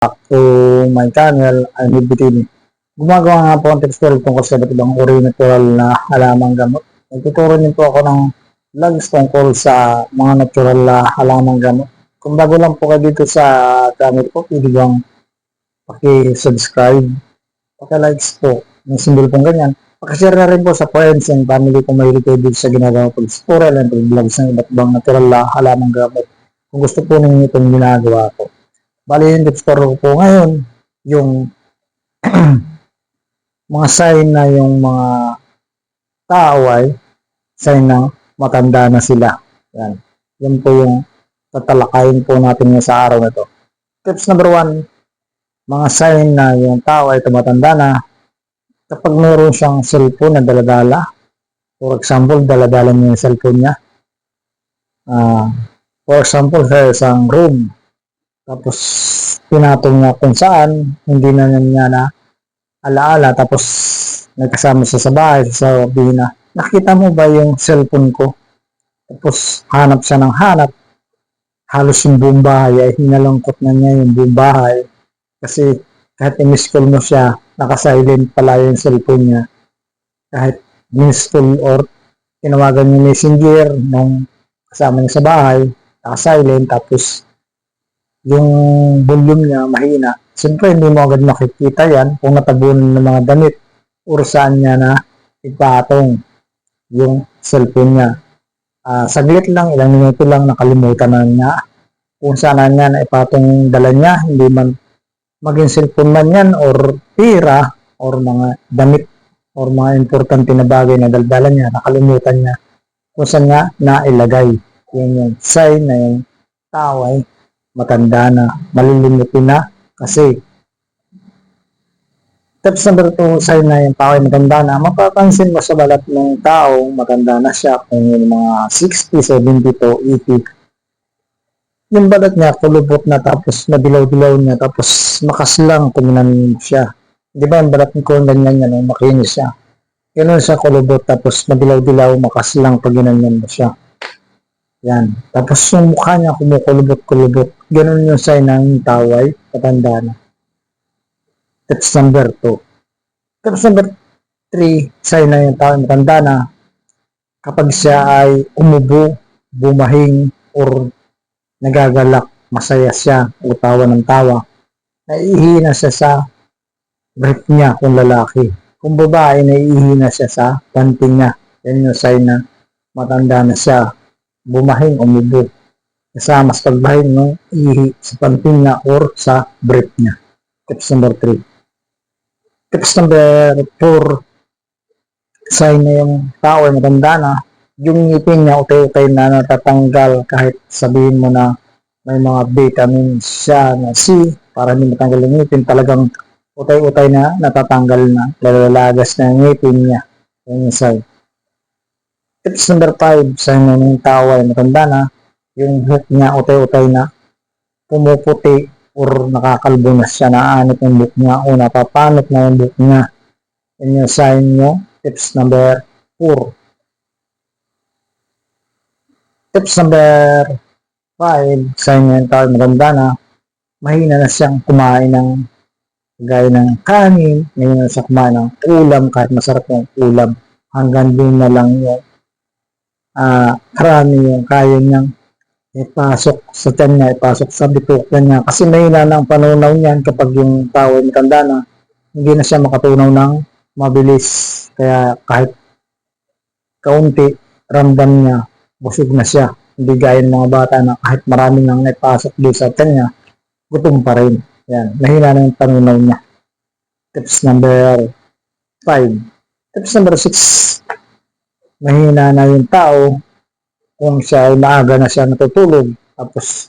back to my channel. I'm Bibitini. Gumagawa nga po ang tips tutorial tungkol sa iba't ibang uri natural na halamang gamot. Nagtuturo niyo po ako ng vlogs tungkol sa mga natural na halamang gamot. Kung bago lang po kayo dito sa channel ko, pwede bang paki-subscribe, paki-likes po, yung symbol pong ganyan. Paki-share na rin po sa friends and family kung mahilig kayo dito sa ginagawa ko tutorial and vlogs ng iba't ibang natural na halamang gamot. Kung gusto po ninyo itong ginagawa ko. Bali yung tips ko po ngayon, yung mga sign na yung mga tao ay sign na matanda na sila. Yan. Yan po yung tatalakayin po natin sa araw na to. Tips number 1, mga sign na yung tao ay tumatanda na kapag mayroon siyang cellphone na daladala. For example, daladala niya yung cellphone niya. For example, sa isang room. Tapos, pinatong niya kung saan, hindi na niya na alaala. Tapos, nagkasama siya sa bahay, sasabihin na, nakita mo ba yung cellphone ko? Tapos, hanap siya ng hanap. Halos yung buong bahay ay hinalangkot na niya yung buong bahay. Kasi, kahit i-miss call mo siya, naka-silent pala yung cellphone niya. Kahit miss call or tinawagan niya messenger nung kasama niya sa bahay, naka-silent, tapos, yung volume niya mahina. Siyempre, hindi mo agad makikita yan kung natabunan ng mga damit or saan niya na ipatong yung cellphone niya. Saglit lang, ilang minuto lang, nakalimutan na niya kung saan niya na ipatong dala niya. Hindi man maging cellphone man yan or pira or mga damit or mga importante na bagay na daldala niya, nakalimutan niya kung saan niya nailagay. Yun yung sign na yung tao ay matanda na, malilimutin na. Kasi tips number 2, sign na yung tao ay matanda na, mapapansin mo sa balat ng tao, matanda na siya, kung yung mga 60, 70 to 80, yung balat niya kulubot na, tapos madilaw-dilaw niya, tapos makaslang tingnan siya. Di ba yung balat ko ganyan yan, makinis siya, ganoon siya kulubot, tapos madilaw-dilaw, makaslang pag ginanyan mo siya. Yan. Tapos yung mukha niya kumukulubot-kulubot. Ganun yung sign ng tao ay matanda na. Tips number 2. Tips number 3, sign na yung tao ay matanda na kapag siya ay umubo, bumahing, or nagagalak, masaya siya, o tawa ng tawa. Naiihina siya sa breath niya kung lalaki. Kung babae, naiihina siya sa panting niya. Yan yung sign na matanda na siya. Bumahing, umubo, kasama sa pagbahing ng ihi sa panting niya or sa breath niya. Tips number 3. Tips number 4, sign na yung tao ay matanda na, yung ngipin niya utay-utay na natatanggal kahit sabihin mo na may mga vitamins siya na C para hindi matanggal yung ngipin, talagang utay-utay na natatanggal na, lalalagas na yung ngipin niya. Yan yung sign. Tips number 5, sign na yung tao ay matanda na, yung buhok niya utay-utay na, pumuputi or nakakalbo na siya, naanit yung buhok niya o napapanot na yung buhok niya. Yan yung sign nyo. Tips number 4. Tips number 5, sign na yung tao ay matanda na, mahina na siyang kumain ng gaya ng kanin, mahina na siya kumain ng ulam kahit masarap yung ulam. Hanggang doon na lang yung karami yung kaya niyang ipasok sa tiyan niya, ipasok sa bitukan niya. Kasi mahina ng panunaw niyan kapag yung tao ay matanda na, hindi na siya makatunaw ng mabilis. Kaya kahit kaunti, ramdam niya, busog na siya. Hindi gaya ng mga bata na kahit marami nang ipasok doon sa tiyan niya, gutom pa rin. Yan, mahina na yung panunaw niya. Tips number 5. Tips number 6, mahina na yung tao kung siya ay maaga na siya natutulog, tapos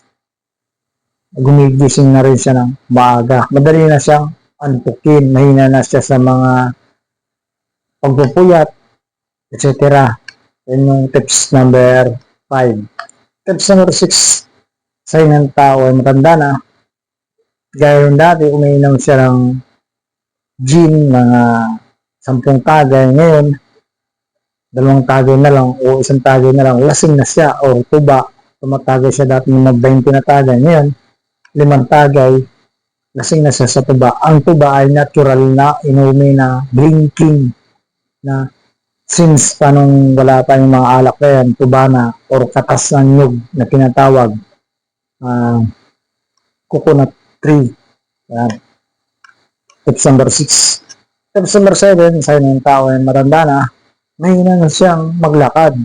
gumigising na rin siya ng maaga. Madali na siyang antukin, mahina na siya sa mga pagpupuyat, etc. Yan yung tips number 5. Tips number 6, sign ng tao ay matanda na, gaya ng dati, umiinom siya ng gin, mga 10 tagay, ngayon 2 tagay na lang o 1 tagay na lang, lasing na siya o tuba. Tumatagay siya dati ng 20 na tagay, ngayon 5 tagay, lasing na siya sa tuba. Ang tuba ay natural na inumin na drinking na since panong wala pa yung mga alak na yan, tuba na or katas ng nyug na tinatawag coconut tree. Yan. Tips number 6. Tips number 7, sa ng tao ay matanda na, mahina na siyang maglakad.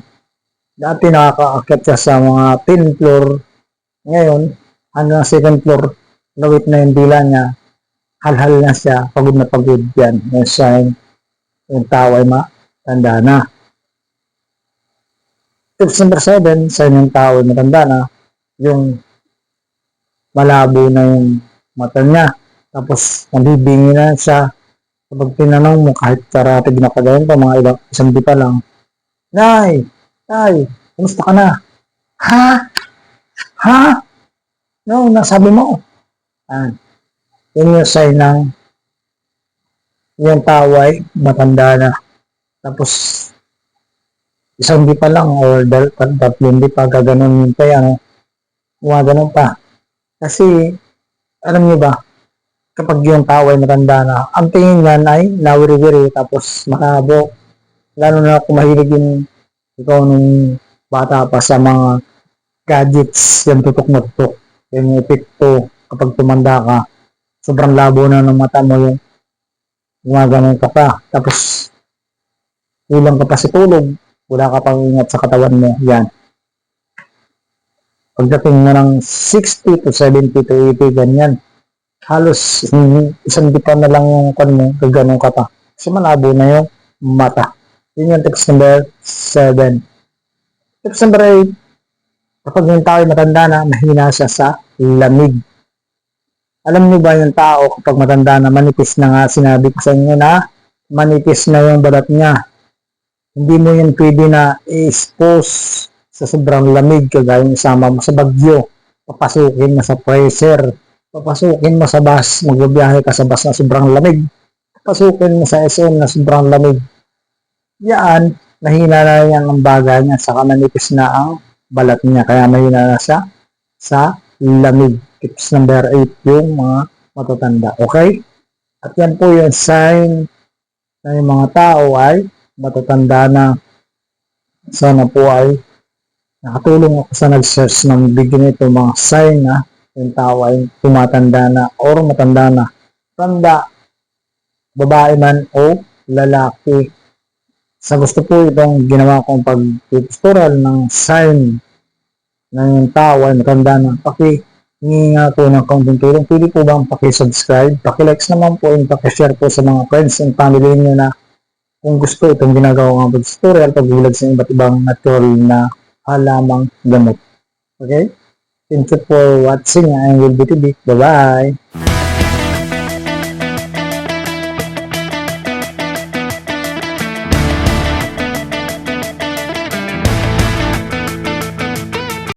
Dati nakakaakyat siya sa mga 10th floor, ngayon hanggang 2nd floor, lawit na yung dila niya, halhal na siya, pagod na pagod yan. Yung sign, yung tao ay matanda na. Tips number 7, sa yung tao ay matanda na, yung malabo na yung mata niya. Tapos, nabibingi na siya. Kapag tinanong mo, kahit karatig na kagayon pa, mga ilang isang di pa lang, Nay! Nay! Kumusta ka na? Ha? Ha? No, nasabi mo. Yun yung sign ng yung tao ay matanda na. Tapos, isang di pa lang or tatlong di pa, gaganon yun pa yan. Gumaganon pa. Kasi, alam niyo ba, kapag yung tao ay matanda na, ang tingin niyan ay nawiri-wiri, tapos makabo. Lalo na kung mahilig yung ikaw nung bata pa sa mga gadgets, yung tutok na tutok, yung epekto kapag tumanda ka, sobrang labo na ng mata mo, yung gumaganon ka pa. Tapos, kulang ka pa sa tulog, wala ka pang ingat sa katawan mo. Yan. Pagdating mo ng 60 to 70 to 80, ganyan. Halos isang di pa na lang yung kan mo, gaganon ka pa. Kasi malabo na yung mata. Yun yung tips number 7. Tips number 8, kapag yung tao ay matanda na, mahina siya sa lamig. Alam niyo ba yung tao kapag matanda na, manipis na nga, sinabi ko sa inyo na manipis na yung balat niya. Hindi mo yun pwede na i-expose sa sobrang lamig, kagaya isama mo sa bagyo, papasukin mo sa freezer, papasukin mo sa bus, magbabiyahe ka sa bus na sobrang lamig, papasukin mo sa SM na sobrang lamig. Yan, mahina na yan ang baga niya, saka manipis na ang balat niya, kaya mahina na siya sa lamig. Tips number 8 yung mga matatanda. Okay? At yan po yung sign na yung mga tao ay matatanda na. Sana po ay nakatulong ako sa nag-search ng video nito, mga sign na yung tao ay tumatanda na or matanda na. Tanda, babae man o lalaki. Sa gusto po itong ginawa kong pag-tutorial ng sign na yung tao ay matanda na, hingi nga po ng kaunting tulong. Pwede po bang paki-subscribe? Paki-likes naman po yung paki-share po sa mga friends and family niyo na kung gusto itong ginagawa ng tutorial, pagbulag sa iba't ibang natural na halamang gamot. Okay? Thank you for watching. I will be to be. Bye-bye!